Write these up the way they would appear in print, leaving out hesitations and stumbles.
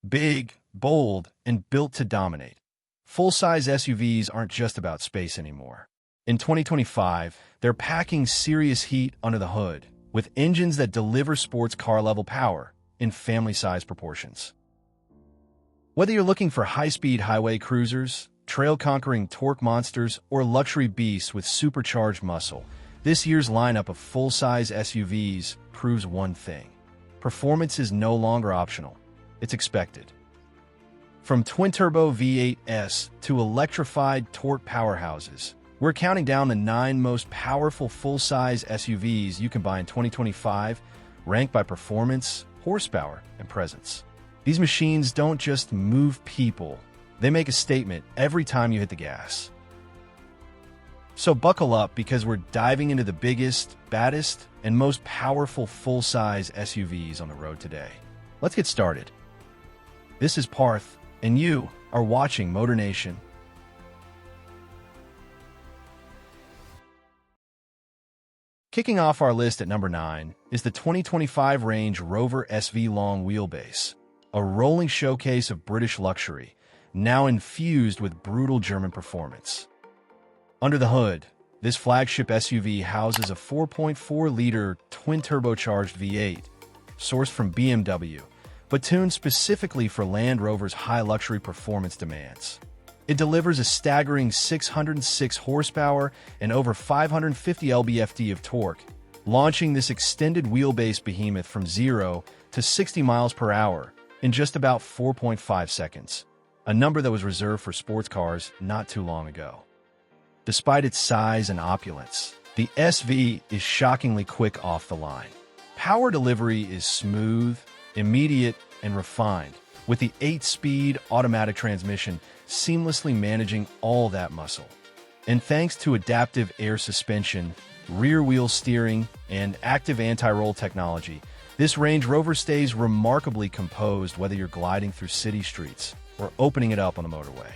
Big, bold, and built to dominate. Full-size SUVs aren't just about space anymore. In 2025, they're packing serious heat under the hood, with engines that deliver sports car-level power in family-size proportions. Whether you're looking for high-speed highway cruisers, trail-conquering torque monsters, or luxury beasts with supercharged muscle, this year's lineup of full-size SUVs proves one thing. Performance is no longer optional. It's expected. From twin-turbo V8s to electrified torque powerhouses, we're counting down the 9 most powerful full-size SUVs you can buy in 2025, ranked by performance, horsepower, and presence. These machines don't just move people, they make a statement every time you hit the gas. So buckle up because we're diving into the biggest, baddest, and most powerful full-size SUVs on the road today. Let's get started. This is Parth, and you are watching MotorNation. Kicking off our list at number 9 is the 2025 Range Rover SV long wheelbase, a rolling showcase of British luxury, now infused with brutal German performance. Under the hood, this flagship SUV houses a 4.4-liter twin-turbocharged V8, sourced from BMW, but tuned specifically for Land Rover's high-luxury performance demands. It delivers a staggering 606 horsepower and over 550 lb-ft of torque, launching this extended wheelbase behemoth from 0 to 60 miles per hour in just about 4.5 seconds, a number that was reserved for sports cars not too long ago. Despite its size and opulence, the SV is shockingly quick off the line. Power delivery is smooth, immediate, and refined, with the 8-speed automatic transmission seamlessly managing all that muscle. And thanks to adaptive air suspension, rear-wheel steering, and active anti-roll technology, this Range Rover stays remarkably composed whether you're gliding through city streets or opening it up on the motorway.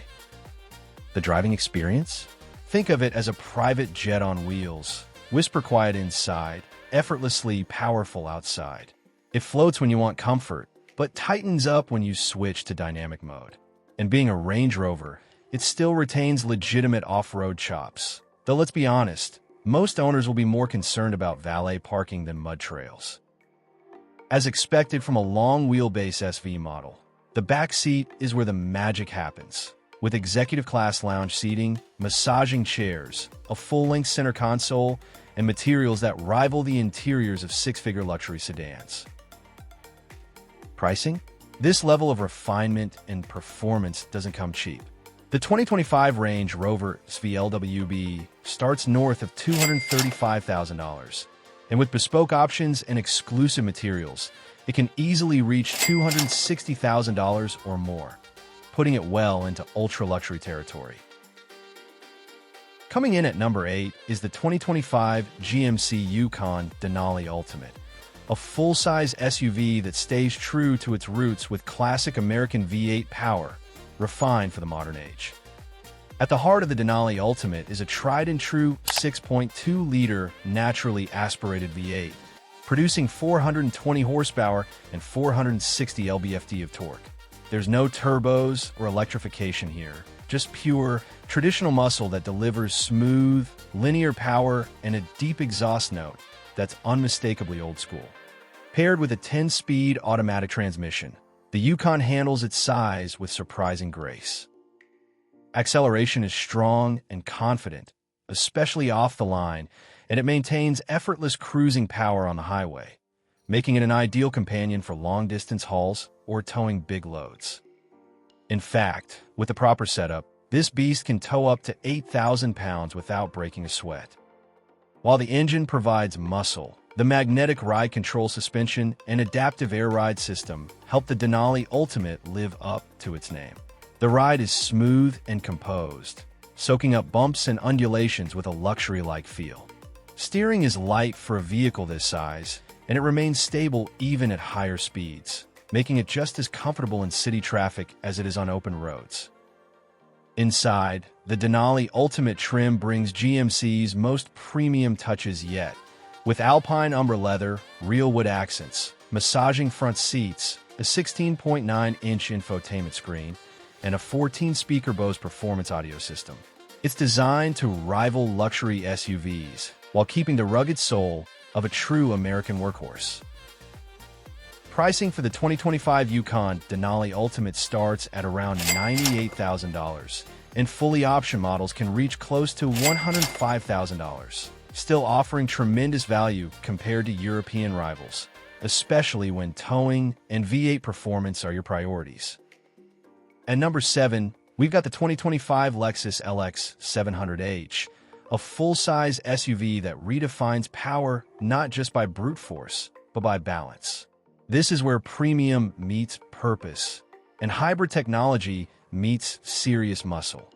The driving experience? Think of it as a private jet on wheels, whisper quiet inside, effortlessly powerful outside. It floats when you want comfort, but tightens up when you switch to dynamic mode. And being a Range Rover, it still retains legitimate off-road chops. Though let's be honest, most owners will be more concerned about valet parking than mud trails. As expected from a long wheelbase SV model, the back seat is where the magic happens. With executive class lounge seating, massaging chairs, a full-length center console, and materials that rival the interiors of six-figure luxury sedans. Pricing? This level of refinement and performance doesn't come cheap. The 2025 Range Rover SVLWB starts north of $235,000, and with bespoke options and exclusive materials, it can easily reach $260,000 or more, putting it well into ultra-luxury territory. Coming in at number 8 is the 2025 GMC Yukon Denali Ultimate, a full-size SUV that stays true to its roots with classic American V8 power, refined for the modern age. At the heart of the Denali Ultimate is a tried-and-true 6.2-liter naturally aspirated V8, producing 420 horsepower and 460 lb-ft of torque. There's no turbos or electrification here, just pure, traditional muscle that delivers smooth, linear power and a deep exhaust note that's unmistakably old school. Paired with a 10-speed automatic transmission, the Yukon handles its size with surprising grace. Acceleration is strong and confident, especially off the line, and it maintains effortless cruising power on the highway, making it an ideal companion for long-distance hauls or towing big loads. In fact, with the proper setup, this beast can tow up to 8,000 pounds without breaking a sweat. While the engine provides muscle, the magnetic ride control suspension and adaptive air ride system help the Denali Ultimate live up to its name. The ride is smooth and composed, soaking up bumps and undulations with a luxury-like feel. Steering is light for a vehicle this size, and it remains stable even at higher speeds, making it just as comfortable in city traffic as it is on open roads. Inside, the Denali Ultimate trim brings GMC's most premium touches yet, with alpine umber leather, real wood accents, massaging front seats, a 16.9-inch infotainment screen, and a 14-speaker Bose performance audio system. It's designed to rival luxury SUVs while keeping the rugged soul of a true American workhorse. Pricing for the 2025 Yukon Denali Ultimate starts at around $98,000, and fully optioned models can reach close to $105,000, still offering tremendous value compared to European rivals, especially when towing and V8 performance are your priorities. At number 7, we've got the 2025 Lexus LX700H, a full-size SUV that redefines power not just by brute force, but by balance. This is where premium meets purpose, and hybrid technology meets serious muscle.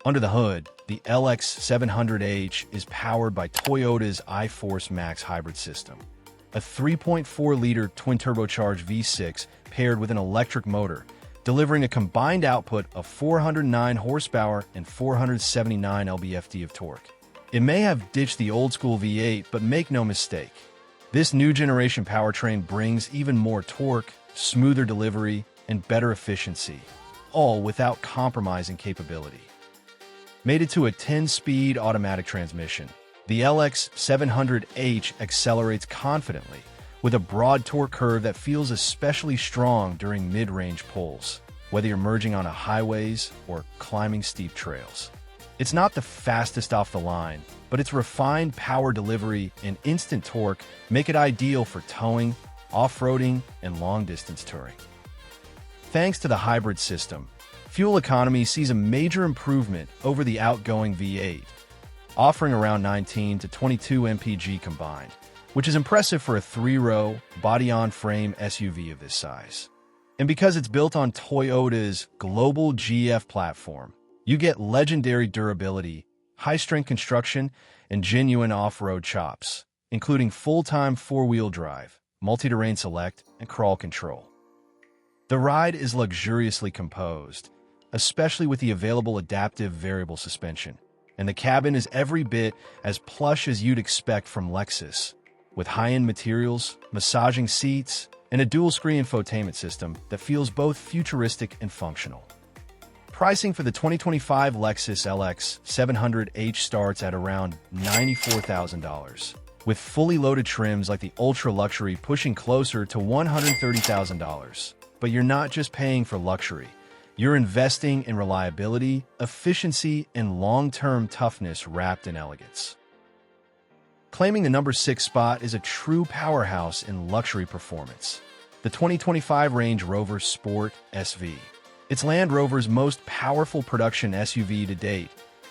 Under the hood, the LX700H is powered by Toyota's iForce Max hybrid system, a 3.4-liter twin-turbocharged V6 paired with an electric motor, delivering a combined output of 409 horsepower and 479 lb-ft of torque. It may have ditched the old-school V8, but make no mistake, this new generation powertrain brings even more torque, smoother delivery, and better efficiency, all without compromising capability. Mated to a 10-speed automatic transmission, the LX700H accelerates confidently, with a broad torque curve that feels especially strong during mid-range pulls, whether you're merging on highways or climbing steep trails. It's not the fastest off the line, but its refined power delivery and instant torque make it ideal for towing, off-roading, and long-distance touring. Thanks to the hybrid system, fuel economy sees a major improvement over the outgoing V8, offering around 19 to 22 mpg combined, which is impressive for a 3-row, body-on-frame SUV of this size. And because it's built on Toyota's global GF platform, you get legendary durability, high-strength construction, and genuine off-road chops, including full-time 4-wheel drive, multi-terrain select, and crawl control. The ride is luxuriously composed, especially with the available adaptive variable suspension, and the cabin is every bit as plush as you'd expect from Lexus, with high-end materials, massaging seats, and a dual-screen infotainment system that feels both futuristic and functional. Pricing for the 2025 Lexus LX700H starts at around $94,000, with fully loaded trims like the Ultra Luxury pushing closer to $130,000. But you're not just paying for luxury. You're investing in reliability, efficiency, and long-term toughness wrapped in elegance. Claiming the number 6 spot is a true powerhouse in luxury performance, the 2025 Range Rover Sport SV. It's Land Rover's most powerful production SUV to date,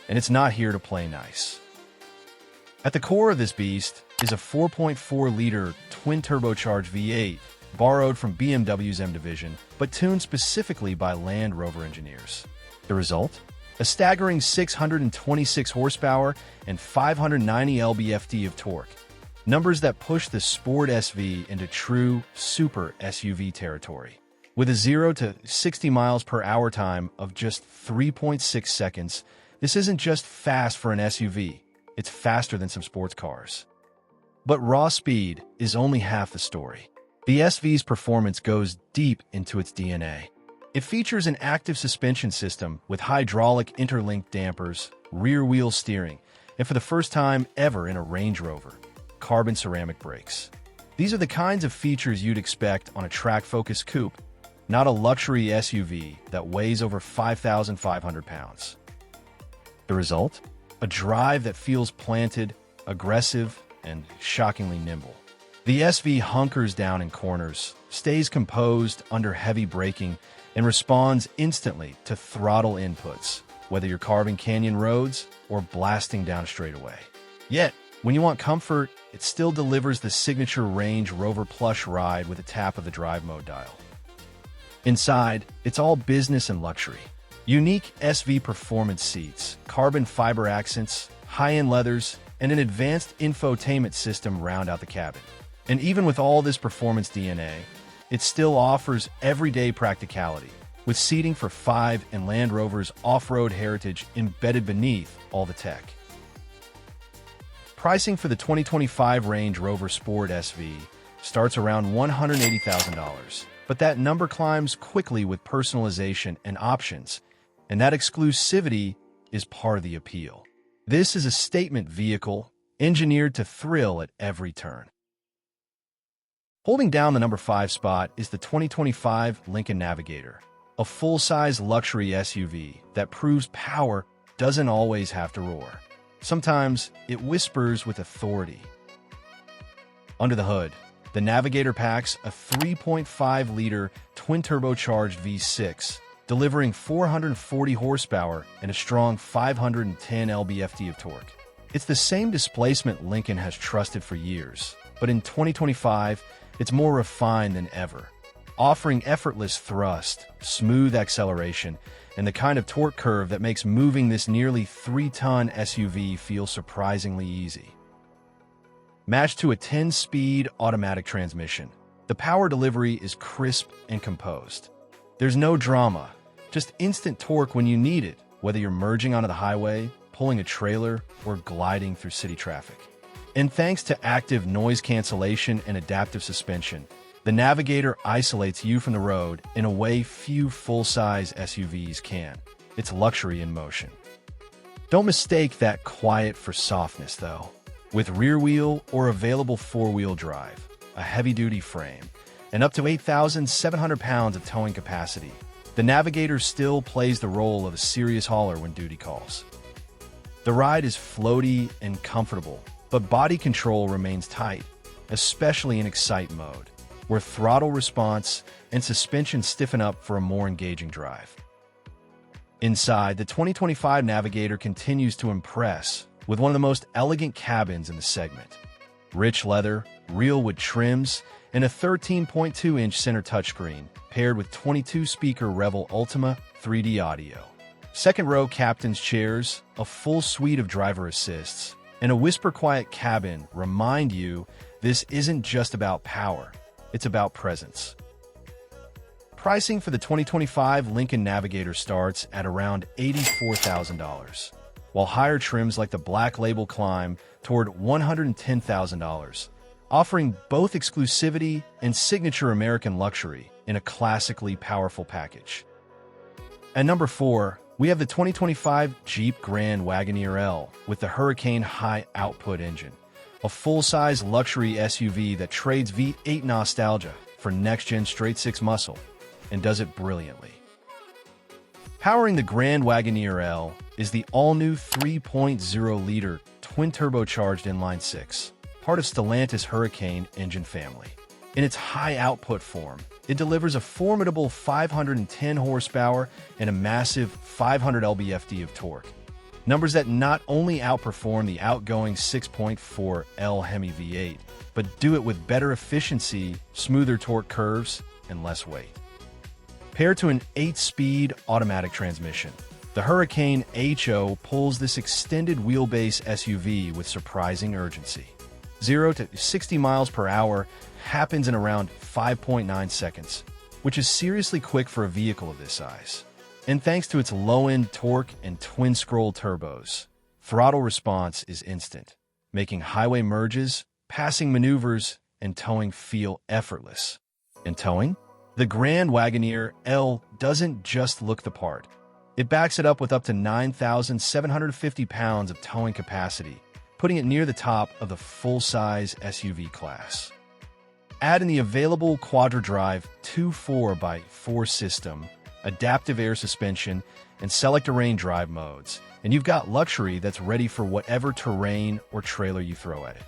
and it's not here to play nice. At the core of this beast is a 4.4-liter twin-turbocharged V8, borrowed from BMW's M division, but tuned specifically by Land Rover engineers. The result? A staggering 626 horsepower and 590 lb-ft of torque, numbers that push the Sport SV into true super SUV territory. With a 0 to 60 miles per hour time of just 3.6 seconds, this isn't just fast for an SUV, it's faster than some sports cars. But raw speed is only half the story. The SV's performance goes deep into its DNA. It features an active suspension system with hydraulic interlinked dampers, rear-wheel steering, and for the first time ever in a Range Rover, carbon ceramic brakes. These are the kinds of features you'd expect on a track-focused coupe, not a luxury SUV that weighs over 5,500 pounds. The result? A drive that feels planted, aggressive, and shockingly nimble. The SV hunkers down in corners, stays composed under heavy braking, and responds instantly to throttle inputs, whether you're carving canyon roads or blasting down a straightaway. Yet, when you want comfort, it still delivers the signature Range Rover plush ride with a tap of the drive mode dial. Inside, it's all business and luxury. Unique SV performance seats, carbon fiber accents, high-end leathers, and an advanced infotainment system round out the cabin. And even with all this performance DNA, it still offers everyday practicality, with seating for 5 and Land Rover's off-road heritage embedded beneath all the tech. Pricing for the 2025 Range Rover Sport SV starts around $180,000, but that number climbs quickly with personalization and options, and that exclusivity is part of the appeal. This is a statement vehicle engineered to thrill at every turn. Holding down the number 5 spot is the 2025 Lincoln Navigator, a full-size luxury SUV that proves power doesn't always have to roar. Sometimes it whispers with authority. Under the hood, the Navigator packs a 3.5-liter twin-turbocharged V6, delivering 440 horsepower and a strong 510 lb-ft of torque. It's the same displacement Lincoln has trusted for years, but in 2025, it's more refined than ever, offering effortless thrust, smooth acceleration, and the kind of torque curve that makes moving this nearly 3-ton SUV feel surprisingly easy. Matched to a 10-speed automatic transmission, the power delivery is crisp and composed. There's no drama, just instant torque when you need it, whether you're merging onto the highway, pulling a trailer, or gliding through city traffic. And thanks to active noise cancellation and adaptive suspension, the Navigator isolates you from the road in a way few full-size SUVs can. It's luxury in motion. Don't mistake that quiet for softness, though. With rear-wheel or available four-wheel drive, a heavy-duty frame, and up to 8,700 pounds of towing capacity, the Navigator still plays the role of a serious hauler when duty calls. The ride is floaty and comfortable, but body control remains tight, especially in Excite mode, where throttle response and suspension stiffen up for a more engaging drive. Inside, the 2025 Navigator continues to impress with one of the most elegant cabins in the segment. Rich leather, real wood trims, and a 13.2-inch center touchscreen paired with 22-speaker Revel Ultima 3D audio. Second-row captain's chairs, a full suite of driver assists, and a whisper-quiet cabin remind you this isn't just about power. It's about presence. Pricing for the 2025 Lincoln Navigator starts at around $84,000, while higher trims like the Black Label climb toward $110,000, offering both exclusivity and signature American luxury in a classically powerful package. At number 4, we have the 2025 Jeep Grand Wagoneer L with the Hurricane high-output engine, a full-size luxury SUV that trades V8 nostalgia for next-gen straight-six muscle and does it brilliantly. Powering the Grand Wagoneer L is the all-new 3.0-liter twin-turbocharged inline-six, part of Stellantis Hurricane engine family. In its high-output form, it delivers a formidable 510 horsepower and a massive 500 lb-ft of torque, numbers that not only outperform the outgoing 6.4L Hemi V8, but do it with better efficiency, smoother torque curves, and less weight. Paired to an 8-speed automatic transmission, the Hurricane HO pulls this extended wheelbase SUV with surprising urgency. 0 to 60 miles per hour happens in around 5.9 seconds, which is seriously quick for a vehicle of this size. And thanks to its low-end torque and twin-scroll turbos, throttle response is instant, making highway merges, passing maneuvers, and towing feel effortless. In towing, the Grand Wagoneer L doesn't just look the part. It backs it up with up to 9,750 pounds of towing capacity, putting it near the top of the full-size SUV class. Add in the available quadra-drive 2.4x4 system, adaptive air suspension, and select-terrain drive modes, and you've got luxury that's ready for whatever terrain or trailer you throw at it.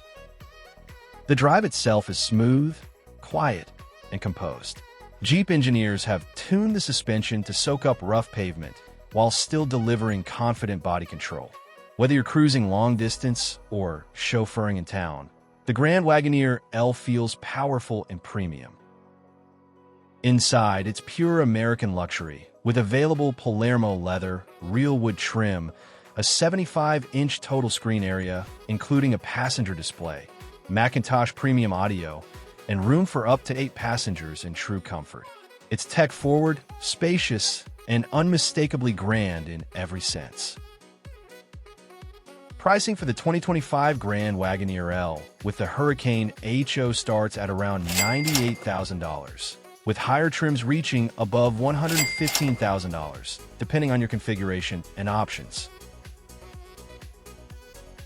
The drive itself is smooth, quiet, and composed. Jeep engineers have tuned the suspension to soak up rough pavement while still delivering confident body control. Whether you're cruising long distance or chauffeuring in town, the Grand Wagoneer L feels powerful and premium. Inside, it's pure American luxury, with available Palermo leather, real wood trim, a 75-inch total screen area, including a passenger display, Macintosh premium audio, and room for up to 8 passengers in true comfort. It's tech-forward, spacious, and unmistakably grand in every sense. Pricing for the 2025 Grand Wagoneer L with the Hurricane HO starts at around $98,000, with higher trims reaching above $115,000, depending on your configuration and options.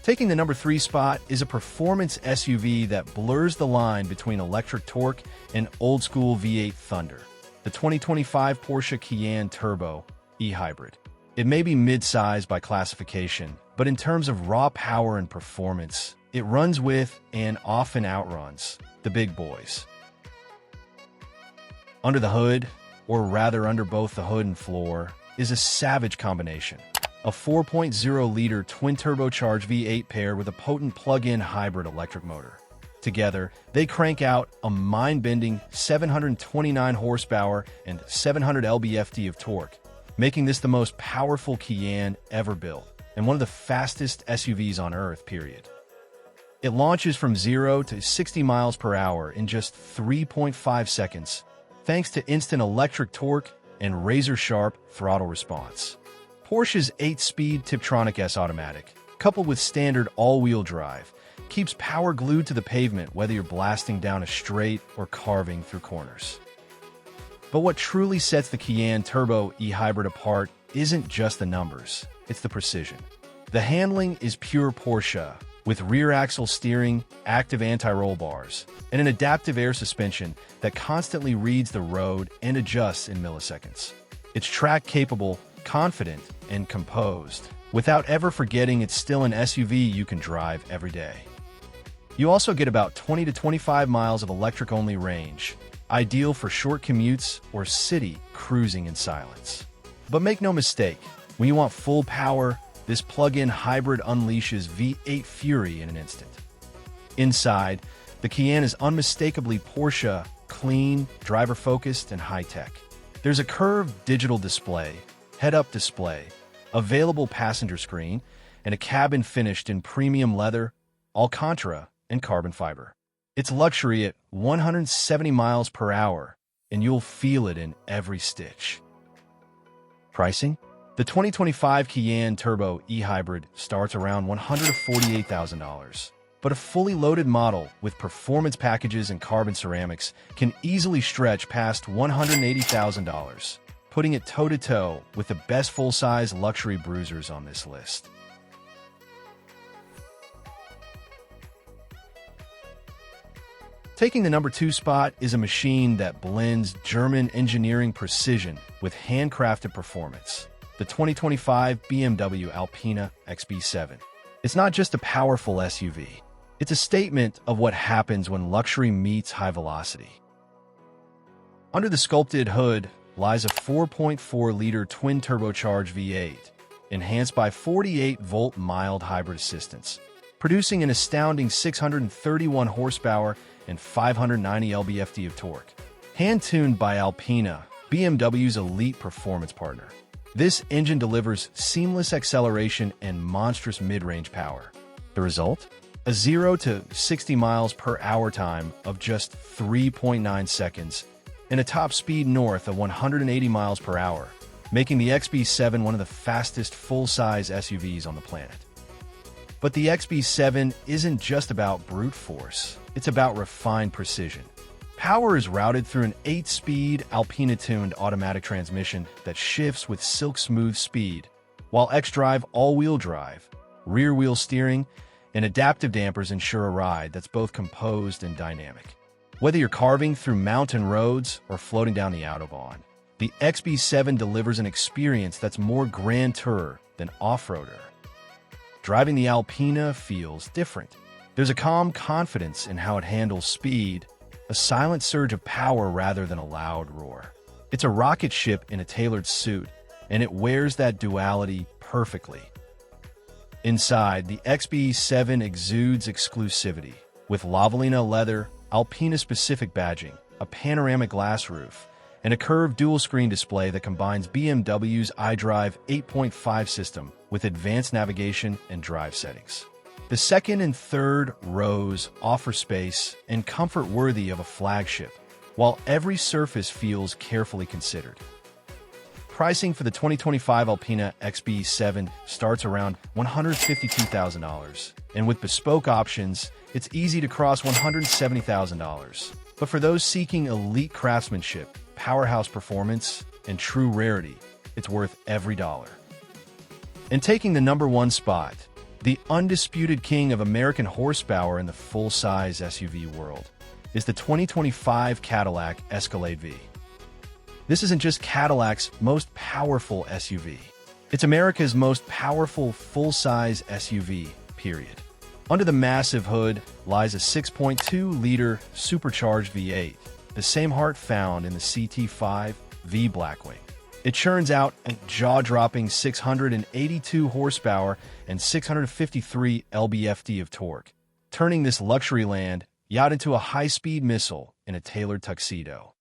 Taking the number 3 spot is a performance SUV that blurs the line between electric torque and old-school V8 thunder, the 2025 Porsche Cayenne Turbo EHybrid. It may be mid-size by classification, but in terms of raw power and performance, it runs with and often outruns the big boys. Under the hood, or rather under both the hood and floor, is a savage combination. A 4.0-liter twin-turbocharged V8 paired with a potent plug-in hybrid electric motor. Together, they crank out a mind-bending 729 horsepower and 700 lb-ft of torque, making this the most powerful Cayenne ever built, and one of the fastest SUVs on Earth, period. It launches from 0 to 60 miles per hour in just 3.5 seconds, thanks to instant electric torque and razor-sharp throttle response. Porsche's 8-speed Tiptronic S automatic, coupled with standard all-wheel drive, keeps power glued to the pavement whether you're blasting down a straight or carving through corners. But what truly sets the Cayenne Turbo EHybrid apart isn't just the numbers, it's the precision. The handling is pure Porsche, with rear-axle steering, active anti-roll bars, and an adaptive air suspension that constantly reads the road and adjusts in milliseconds. It's track-capable, confident, and composed, without ever forgetting it's still an SUV you can drive every day. You also get about 20 to 25 miles of electric-only range, ideal for short commutes or city cruising in silence. But make no mistake, when you want full power, this plug-in hybrid unleashes V8 fury in an instant. Inside, the Cayenne is unmistakably Porsche, clean, driver-focused, and high-tech. There's a curved digital display, head-up display, available passenger screen, and a cabin finished in premium leather, Alcantara, and carbon fiber. It's luxury at 170 miles per hour, and you'll feel it in every stitch. Pricing? The 2025 Cayenne Turbo EHybrid starts around $148,000, but a fully loaded model with performance packages and carbon ceramics can easily stretch past $180,000, putting it toe-to-toe with the best full-size luxury bruisers on this list. Taking the number 2 spot is a machine that blends German engineering precision with handcrafted performance, the 2025 BMW Alpena XB7. It's not just a powerful SUV, it's a statement of what happens when luxury meets high velocity. Under the sculpted hood lies a 4.4-liter twin-turbocharged V8, enhanced by 48-volt mild hybrid assistance, producing an astounding 631 horsepower and 590 lb-ft of torque. Hand-tuned by Alpena, BMW's elite performance partner, this engine delivers seamless acceleration and monstrous mid-range power. The result? A 0 to 60 miles per hour time of just 3.9 seconds and a top speed north of 180 miles per hour, making the XB7 one of the fastest full-size SUVs on the planet. But the XB7 isn't just about brute force, it's about refined precision. Power is routed through an 8-speed Alpena-tuned automatic transmission that shifts with silk-smooth speed, while xDrive all-wheel drive, rear-wheel steering, and adaptive dampers ensure a ride that's both composed and dynamic. Whether you're carving through mountain roads or floating down the Autobahn, the XB7 delivers an experience that's more grand tour than off-roader. Driving the Alpena feels different. There's a calm confidence in how it handles speed, a silent surge of power rather than a loud roar. It's a rocket ship in a tailored suit, and it wears that duality perfectly. Inside, the XB7 exudes exclusivity, with Lavalina leather, Alpena-specific badging, a panoramic glass roof, and a curved dual-screen display that combines BMW's iDrive 8.5 system with advanced navigation and drive settings. The second and third rows offer space and comfort worthy of a flagship, while every surface feels carefully considered. Pricing for the 2025 Alpena XB7 starts around $152,000, and with bespoke options, it's easy to cross $170,000. But for those seeking elite craftsmanship, powerhouse performance, and true rarity, it's worth every dollar. And taking the number one spot, the undisputed king of American horsepower in the full-size SUV world, is the 2025 Cadillac Escalade V. This isn't just Cadillac's most powerful SUV. It's America's most powerful full-size SUV, period. Under the massive hood lies a 6.2-liter supercharged V8, the same heart found in the CT5 V Blackwing. It churns out a jaw-dropping 682 horsepower and 653 lb-ft of torque, turning this luxury land yacht into a high-speed missile in a tailored tuxedo.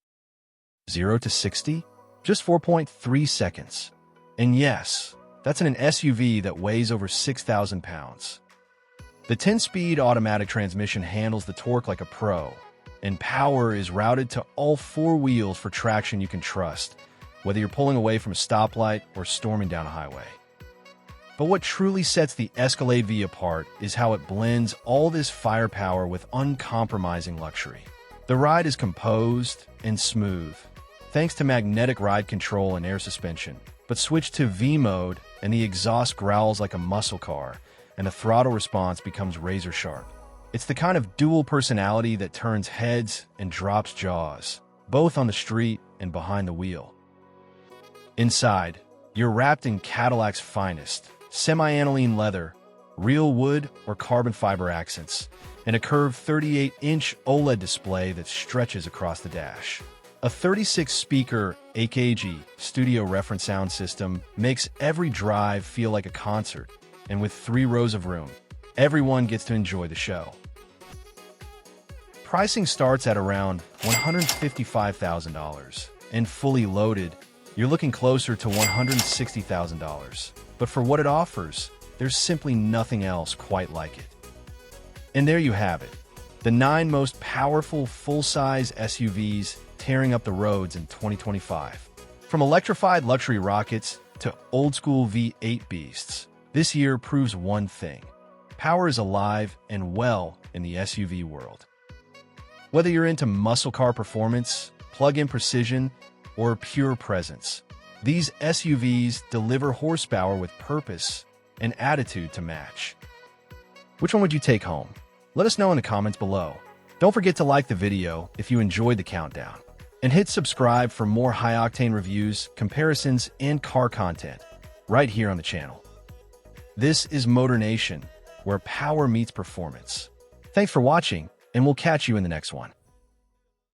0 to 60? Just 4.3 seconds. And yes, that's in an SUV that weighs over 6,000 pounds. The 10-speed automatic transmission handles the torque like a pro, and power is routed to all four wheels for traction you can trust, whether you're pulling away from a stoplight or storming down a highway. But what truly sets the Escalade V apart is how it blends all this firepower with uncompromising luxury. The ride is composed and smooth, thanks to magnetic ride control and air suspension. But switch to V mode, and the exhaust growls like a muscle car, and the throttle response becomes razor sharp. It's the kind of dual personality that turns heads and drops jaws, both on the street and behind the wheel. Inside, you're wrapped in Cadillac's finest, semi-aniline leather, real wood or carbon fiber accents, and a curved 38-inch OLED display that stretches across the dash. A 36-speaker AKG studio reference sound system makes every drive feel like a concert, and with 3 rows of room, everyone gets to enjoy the show. Pricing starts at around $155,000, and fully loaded, you're looking closer to $160,000. But for what it offers, there's simply nothing else quite like it. And there you have it, the 9 most powerful full-size SUVs tearing up the roads in 2025. From electrified luxury rockets to old-school V8 beasts, this year proves one thing: power is alive and well in the SUV world. Whether you're into muscle car performance, plug-in precision, or pure presence, these SUVs deliver horsepower with purpose and attitude to match. Which one would you take home? Let us know in the comments below. Don't forget to like the video if you enjoyed the countdown, and hit subscribe for more high-octane reviews, comparisons, and car content right here on the channel. This is MotorNation, where power meets performance. Thanks for watching, and we'll catch you in the next one.